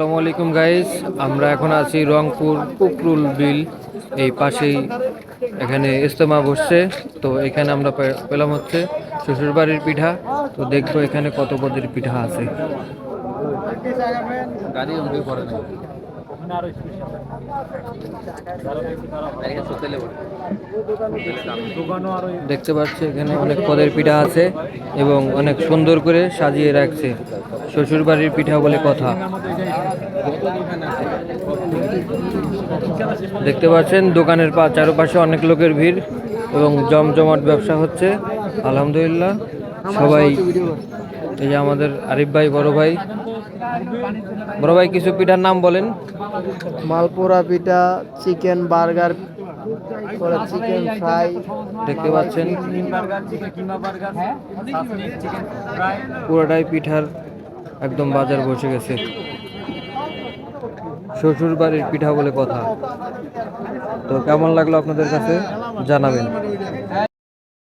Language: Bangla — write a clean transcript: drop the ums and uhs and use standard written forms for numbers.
আসসালামু আলাইকুম গাইস, আমরা এখন আছি রংপুর কুকরুল বিল এই পাশেই। এখানে ইজতেমা বসছে, তো এখানে আমরা পেলাম হচ্ছে শ্বশুরবাড়ির পিঠা। তো দেখবো এখানে কত পদের পিঠা আছে। দেখতে পাচ্ছি এখানে অনেক পদের পিঠা আছে এবং অনেক সুন্দর করে সাজিয়ে রাখছে। শ্বশুরবাড়ির পিঠা বলে কথা। দেখতে পাচ্ছেন দোকানের চারপাশে অনেক লোকের ভিড় এবং জমজমাট ব্যবসা হচ্ছে। আলহামদুলিল্লাহ সবাই। এই যে আমাদের আরিফ ভাই, বড় ভাই কিছু পিঠার নাম বলেন। মালপোড়া পিঠা, চিকেন বার্গার, চিকেন ফ্রাই। দেখতে পাচ্ছেন পুরোটাই পিঠার একদম বাজার বসে গেছে। শ্বশুর বাড়ির পিঠা বলে কথা। তো কেমন লাগলো আপনাদের কাছে জানাবেন।